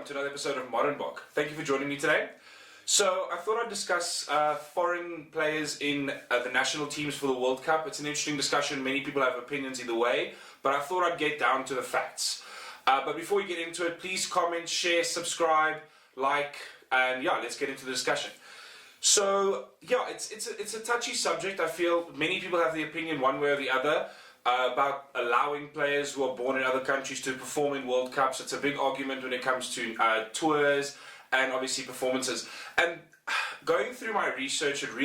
to another episode of Modern Book. Thank you for joining me today. So I thought I'd discuss foreign players in the national teams for the World Cup. It's an interesting discussion. Many people have opinions either way, but I thought I'd get down to the facts. But before we get into it, please comment, share, subscribe, like, and yeah, let's get into the discussion. So yeah, it's a touchy subject. I feel many people have the opinion one way or the other about allowing players who are born in other countries to perform in World Cups. It's a big argument when it comes to tours and obviously performances. And going through my research, I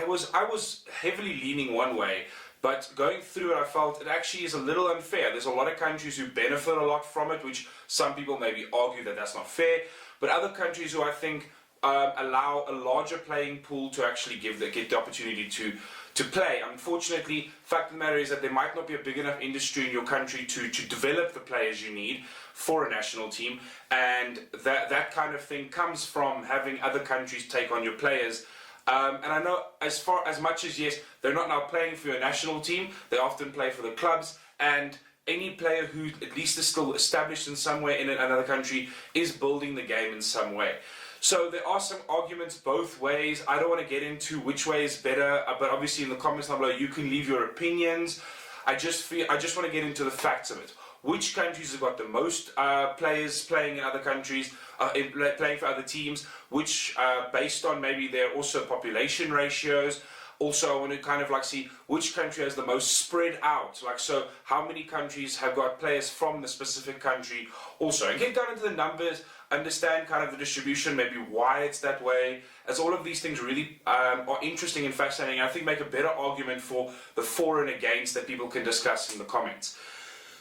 was heavily leaning one way, but going through it, I felt it actually is a little unfair. There's a lot of countries who benefit a lot from it, which some people maybe argue that that's not fair, but other countries who I think allow a larger playing pool to actually get the opportunity to play. Unfortunately, fact of the matter is that there might not be a big enough industry in your country to develop the players you need for a national team, and that kind of thing comes from having other countries take on your players. And I know as much as yes, they're not now playing for your national team, they often play for the clubs, and any player who at least is still established in some way in another country is building the game in some way. So there are some arguments both ways. I don't want to get into which way is better, but obviously in the comments down below you can leave your opinions. I just want to get into the facts of it. Which countries have got the most players playing in other countries, playing for other teams, which based on maybe their also population ratios. Also, I want to kind of like see which country has the most spread out. Like, so how many countries have got players from the specific country also. And get down into the numbers, understand kind of the distribution, maybe why it's that way, as all of these things really are interesting and fascinating. I think make a better argument for the for and against that people can discuss in the comments.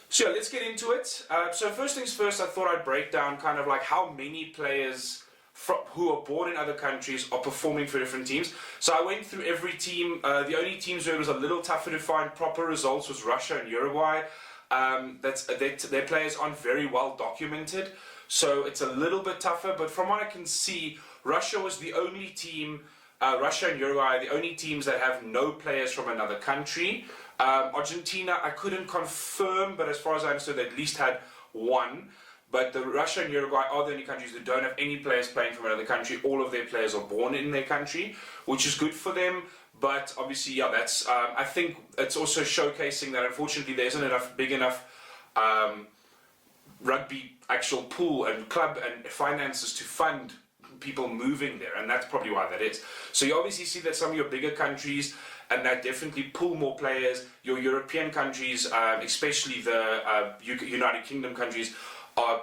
So yeah, let's get into it. So first things first, I thought I'd break down kind of like how many players who are born in other countries are performing for different teams. So I went through every team. The only teams where it was a little tougher to find proper results was Russia and Uruguay. Their players aren't very well documented, so it's a little bit tougher. But from what I can see, Russia was the only team, Russia and Uruguay are the only teams that have no players from another country. Argentina, I couldn't confirm, but as far as I understood, they at least had one. But the Russia and Uruguay are the only countries that don't have any players playing from another country. All of their players are born in their country, which is good for them. But obviously, yeah, that's. I think it's also showcasing that unfortunately there isn't enough big enough rugby actual pool and club and finances to fund people moving there, and that's probably why that is. So you obviously see that some of your bigger countries, and that definitely pull more players. Your European countries, especially the United Kingdom countries,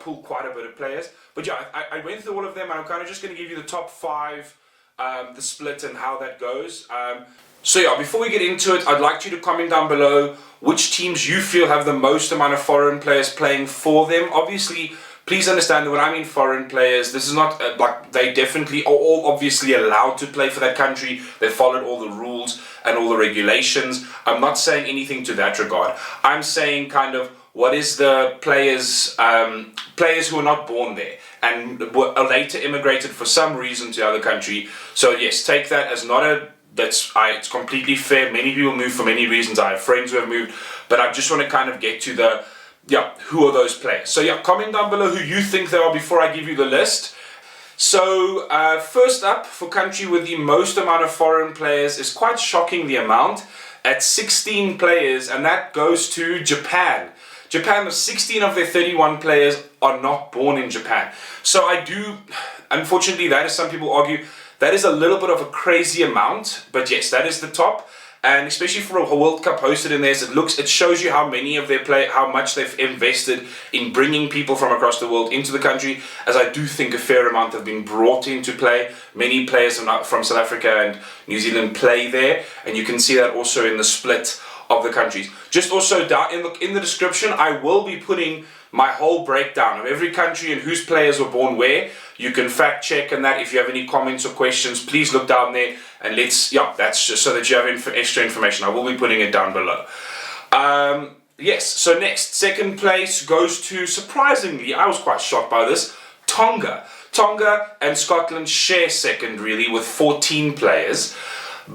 pull quite a bit of players. But yeah, I went through all of them, and I'm kind of just going to give you the top 5, the split and how that goes. So yeah, before we get into it, I'd like you to comment down below which teams you feel have the most amount of foreign players playing for them. Obviously, please understand that when I mean foreign players, this is not like they definitely are all obviously allowed to play for that country. They followed all the rules and all the regulations. I'm not saying anything to that regard. I'm saying kind of what is the players who are not born there and were later immigrated for some reason to the other country. So yes, take that as not a it's completely fair. Many people move for many reasons. I have friends who have moved, but I just want to kind of get to the who are those players. So yeah, comment down below who you think they are before I give you the list. So first up, for country with the most amount of foreign players, is quite shocking the amount at 16 players, and that goes to Japan. Japan, 16 of their 31 players are not born in Japan. So unfortunately, that is, some people argue, that is a little bit of a crazy amount, but yes, that is the top. And especially for a World Cup hosted in this, it shows you how much they've invested in bringing people from across the world into the country, as I do think a fair amount have been brought into play. Many players from South Africa and New Zealand play there, and you can see that also in the split of the countries. Just also down in the description, I will be putting my whole breakdown of every country and whose players were born where. You can fact check and that. If you have any comments or questions, please look down there, and that's just so that you have extra information. I will be putting it down below. Yes, so next, second place goes to, surprisingly, I was quite shocked by this, Tonga. Tonga and Scotland share second really with 14 players.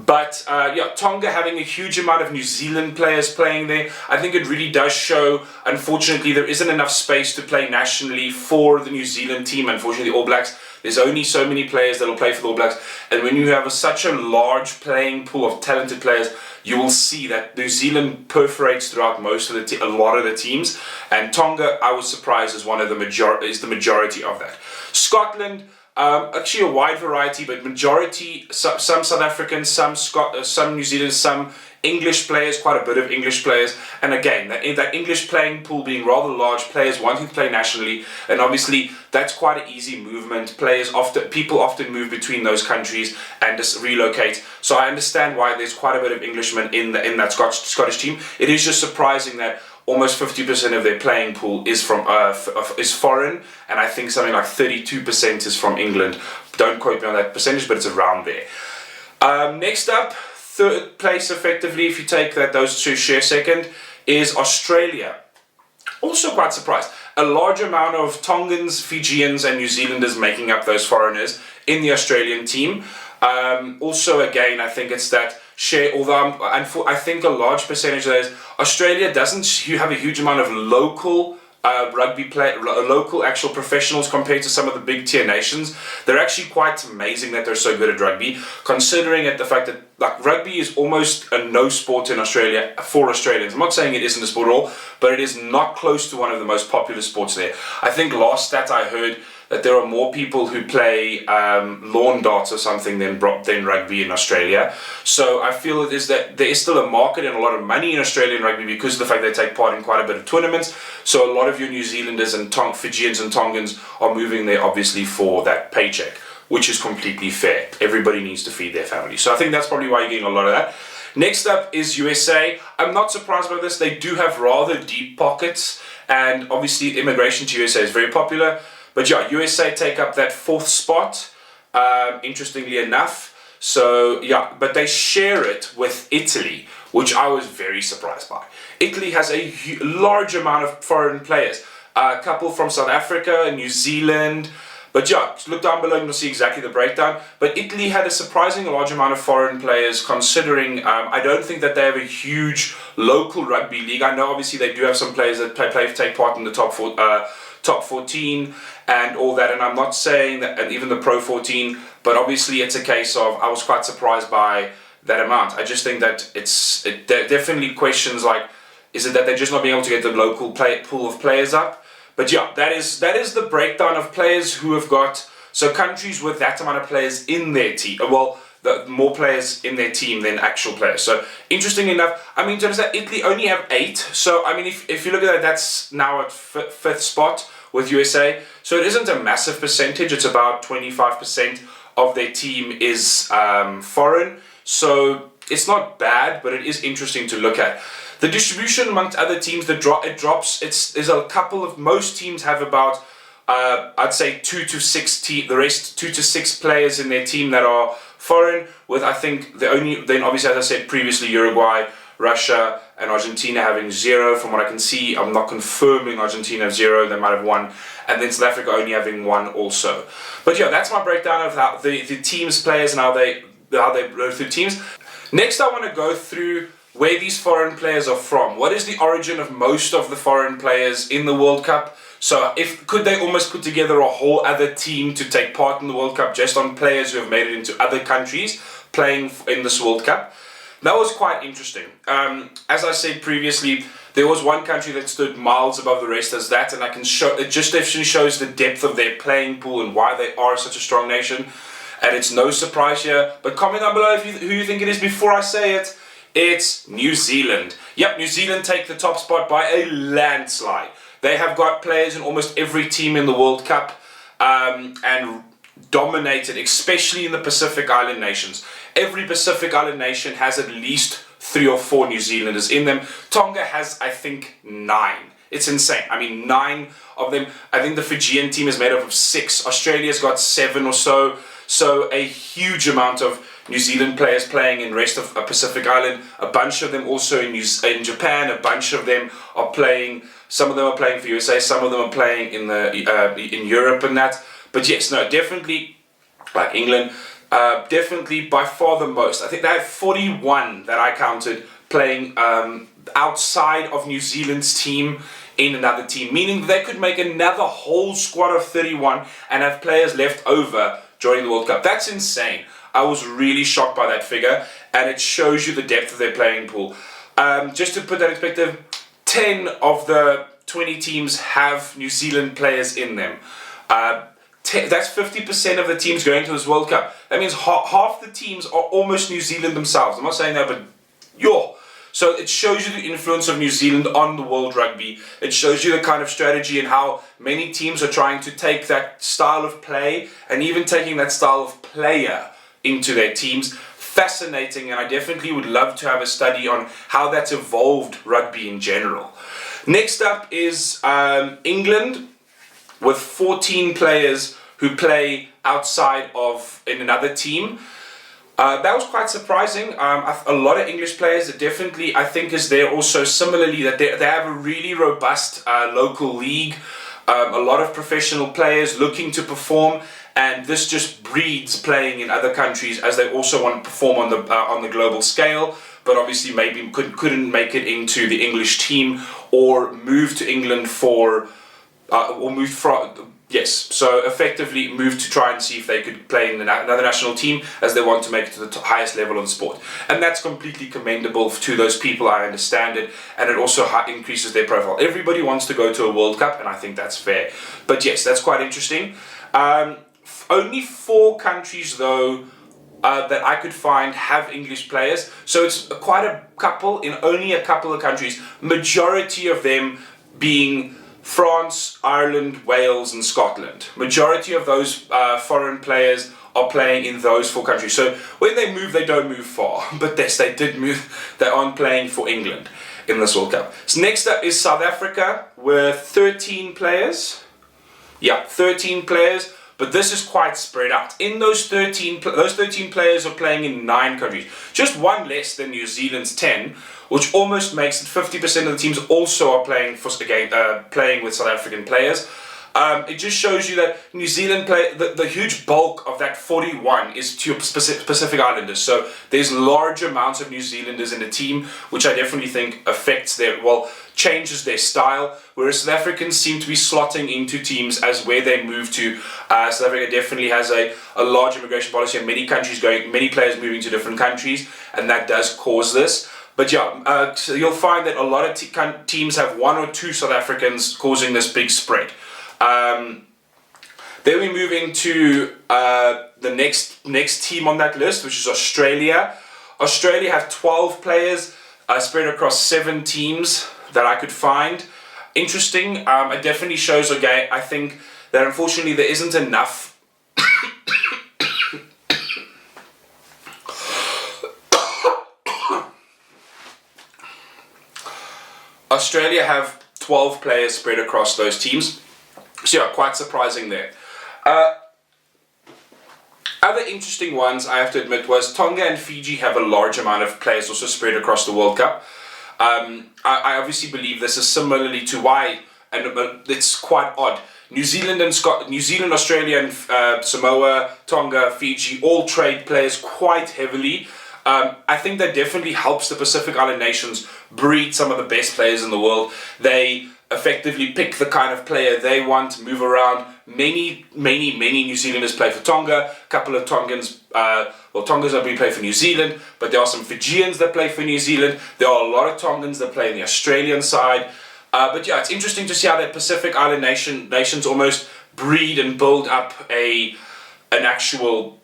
But yeah, Tonga having a huge amount of New Zealand players playing there, I think it really does show, unfortunately, there isn't enough space to play nationally for the New Zealand team. Unfortunately, the All Blacks, there's only so many players that will play for the All Blacks. And when you have such a large playing pool of talented players, you will see that New Zealand perforates throughout most of a lot of the teams. And Tonga, I was surprised, is the majority of that. Scotland, actually a wide variety, but majority, some South Africans, some New Zealanders, some English players, quite a bit of English players. And again, that English playing pool being rather large, players wanting to play nationally, and obviously that's quite an easy movement. People often move between those countries and just relocate. So I understand why there's quite a bit of Englishmen in that Scottish team. It is just surprising that almost 50% of their playing pool is foreign, and I think something like 32% is from England. Don't quote me on that percentage, but it's around there. Next up, third place effectively, if you take those two share second, is Australia. Also quite surprised. A large amount of Tongans, Fijians and New Zealanders making up those foreigners in the Australian team. Also again, I think it's that share, although I think a large percentage of those, Australia doesn't have a huge amount of local local actual professionals compared to some of the big tier nations. They're actually quite amazing that they're so good at rugby, considering the fact that like rugby is almost a no sport in Australia for Australians. I'm not saying it isn't a sport at all, but it is not close to one of the most popular sports there. I think last stat I heard that there are more people who play lawn darts or something than rugby in Australia. So I feel that there is still a market and a lot of money in Australian rugby because of the fact they take part in quite a bit of tournaments. So a lot of your New Zealanders and Fijians and Tongans are moving there obviously for that paycheck, which is completely fair. Everybody needs to feed their family. So I think that's probably why you're getting a lot of that. Next up is USA. I'm not surprised by this. They do have rather deep pockets, and obviously immigration to USA is very popular. But yeah, USA take up that fourth spot, interestingly enough. So yeah, but they share it with Italy, which I was very surprised by. Italy has a large amount of foreign players. A couple from South Africa, New Zealand. But yeah, look down below and you'll see exactly the breakdown. But Italy had a surprisingly large amount of foreign players, considering I don't think that they have a huge local rugby league. I know obviously they do have some players that take part in the top 14 and all that, and I'm not saying that, and even the Pro 14, but obviously it's a case of I was quite surprised by that amount. I just think that there definitely questions like, is it that they're just not being able to get the local pool of players up? But yeah, that is the breakdown of players who have got, so countries with that amount of players in their team, well, more players in their team than actual players. So interestingly enough, I mean, to understand, Italy only have 8. So I mean, if you look at that, that's now at fifth spot with USA. So it isn't a massive percentage. It's about 25% of their team is foreign. So it's not bad, but it is interesting to look at. The distribution amongst other teams, it drops. There's a couple of, most teams have about I'd say 2 to 6 the rest 2 to 6 players in their team that are foreign. With I think then obviously, as I said previously, Uruguay, Russia and Argentina having 0 from what I can see. I'm not confirming Argentina have 0, they might have 1, and then South Africa only having 1 also. But yeah, that's my breakdown of how the teams, players, and how they go through teams. Next I want to go through where these foreign players are from. What is the origin of most of the foreign players in the World Cup? So could they almost put together a whole other team to take part in the World Cup just on players who have made it into other countries playing in this World Cup? That was quite interesting. As I said previously, there was one country that stood miles above the rest as that, and I can show it just actually shows the depth of their playing pool and why they are such a strong nation. And it's no surprise here. But comment down below who you think it is before I say it. It's New Zealand. Yep, New Zealand take the top spot by a landslide. They have got players in almost every team in the World Cup and dominated, especially in the Pacific Island nations. Every Pacific Island nation has at least 3 or 4 New Zealanders in them. Tonga has, I think, 9. It's insane. I mean, 9 of them. I think the Fijian team is made up of 6. Australia's got 7 or so. So a huge amount of New Zealand players playing in the rest of Pacific Island. A bunch of them also in Japan. A bunch of them are playing. Some of them are playing for USA. Some of them are playing in Europe and that. But yes, no, definitely like England. Definitely by far the most. I think they have 41 that I counted playing outside of New Zealand's team in another team, meaning they could make another whole squad of 31 and have players left over joining the World Cup. That's insane. I was really shocked by that figure, and it shows you the depth of their playing pool. Just to put that in perspective, 10 of the 20 teams have New Zealand players in them. That's 50% of the teams going to this World Cup. That means half the teams are almost New Zealand themselves. I'm not saying that, but So it shows you the influence of New Zealand on the world rugby. It shows you the kind of strategy and how many teams are trying to take that style of play and even taking that style of player into their teams. Fascinating, and I definitely would love to have a study on how that's evolved rugby in general. Next up is England with 14 players who play outside of in another team. That was quite surprising. A lot of English players that definitely, I think, is there also similarly that they have a really robust local league, a lot of professional players looking to perform, and this just breeds playing in other countries as they also want to perform on the global scale, but obviously maybe couldn't make it into the English team or move to England so effectively moved to try and see if they could play in another national team as they want to make it to the highest level of the sport. And that's completely commendable to those people, I understand it, and it also increases their profile. Everybody wants to go to a World Cup, and I think that's fair. But yes, that's quite interesting. Only 4 countries, though, that I could find have English players. So it's quite a couple in only a couple of countries. Majority of them being France, Ireland, Wales and Scotland. Majority of those foreign players are playing in those 4 countries. So when they move, they don't move far. But yes, they did move. They aren't playing for England in this World Cup. So next up is South Africa with 13 players. Yeah, 13 players. But this is quite spread out. In those 13 players are playing in 9 countries. Just one less than New Zealand's 10, which almost makes it 50% of the teams also are playing playing with South African players. It just shows you that New Zealand the huge bulk of that 41 is to Pacific Islanders. So there's large amounts of New Zealanders in the team, which I definitely think affects changes their style. Whereas South Africans seem to be slotting into teams as where they move to. South Africa definitely has a large immigration policy, and many players moving to different countries, and that does cause this. But yeah, so you'll find that a lot of teams have 1 or 2 South Africans causing this big spread. Then we move into the next team on that list, which is Australia. Australia have 12 players spread across 7 teams that I could find. Interesting. It definitely shows, I think that unfortunately there isn't enough Australia have 12 players spread across those teams. So yeah, quite surprising there. Other interesting ones, I have to admit, was Tonga and Fiji have a large amount of players also spread across the World Cup. I obviously believe this is similarly to why, and it's quite odd. New Zealand, Australia, and Samoa, Tonga, Fiji all trade players quite heavily. I think that definitely helps the Pacific Island nations breed some of the best players in the world. They effectively pick the kind of player they want, move around. Many New Zealanders play for Tonga. A couple of Tongans, Tongans have been playing for New Zealand, but there are some Fijians that play for New Zealand. There are a lot of Tongans that play in the Australian side. But yeah, it's interesting to see how that Pacific Island nations almost breed and build up an actual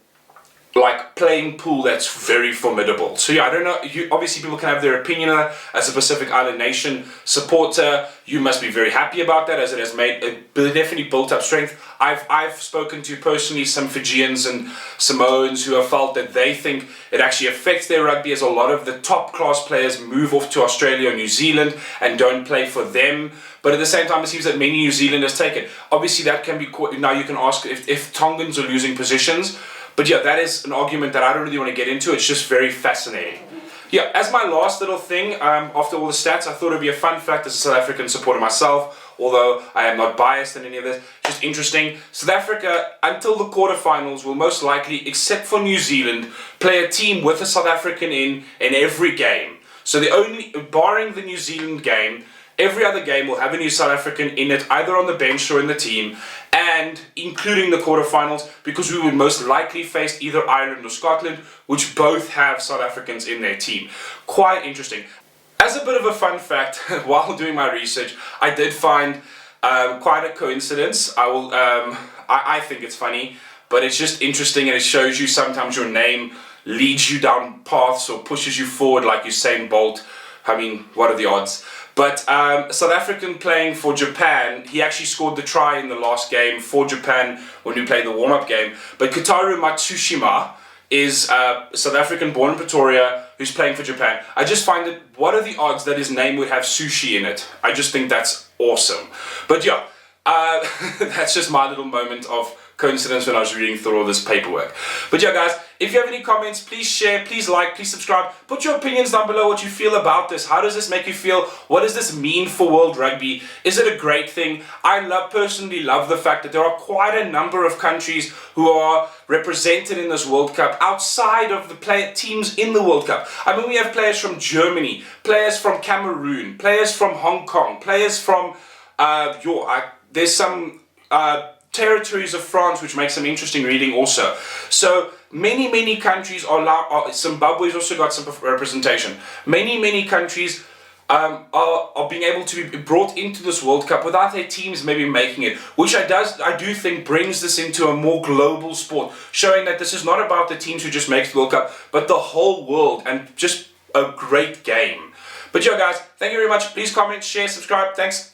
playing pool that's very formidable. So yeah, I don't know, obviously people can have their opinion on that. As a Pacific Island nation supporter, you must be very happy about that, as it has definitely built up strength. I've spoken to personally some Fijians and Samoans who have felt that they think it actually affects their rugby, as a lot of the top class players move off to Australia or New Zealand and don't play for them. But at the same time, it seems that many New Zealanders take it. Obviously that can be now you can ask if Tongans are losing positions. But yeah, that is an argument that I don't really want to get into. It's just very fascinating. Yeah, as my last little thing, after all the stats, I thought it would be a fun fact as a South African supporter myself. although I am not biased in any of this. Just interesting. South Africa, until the quarterfinals, will most likely, except for New Zealand, play a team with a South African in every game. So the only, barring the New Zealand game, every other game will have a new South African in it, either on the bench or in the team, and including the quarterfinals, because we would most likely face either Ireland or Scotland, which both have South Africans in their team. Quite interesting. As a bit of a fun fact, while doing my research, I did find quite a coincidence. I think it's funny, but it's just interesting, and it shows you sometimes your name leads you down paths or pushes you forward like Usain Bolt. I mean, what are the odds? But South African playing for Japan, he actually scored the try in the last game for Japan when we played the warm-up game. But Kotaro Matsushima is South African born in Pretoria who's playing for Japan. I just find it, what are the odds that his name would have sushi in it? I just think that's awesome. But yeah, that's just my little moment of coincidence when I was reading through all this paperwork. But yeah, guys, if you have any comments, please share, please like, please subscribe. Put your opinions down below, what you feel about this. How does this make you feel? What does this mean for World Rugby? Is it a great thing? I personally love the fact that there are quite a number of countries who are represented in this World Cup outside of the teams in the World Cup. I mean, we have players from Germany, players from Cameroon, players from Hong Kong, players from there's some territories of France, which makes some interesting reading also. So many countries are Zimbabwe's also got some representation. Many countries are being able to be brought into this World Cup without their teams maybe making it, which I do think brings this into a more global sport, showing that this is not about the teams who just make the World Cup, but the whole world, and just a great game. But yeah, guys, thank you very much. Please comment, share, subscribe. Thanks.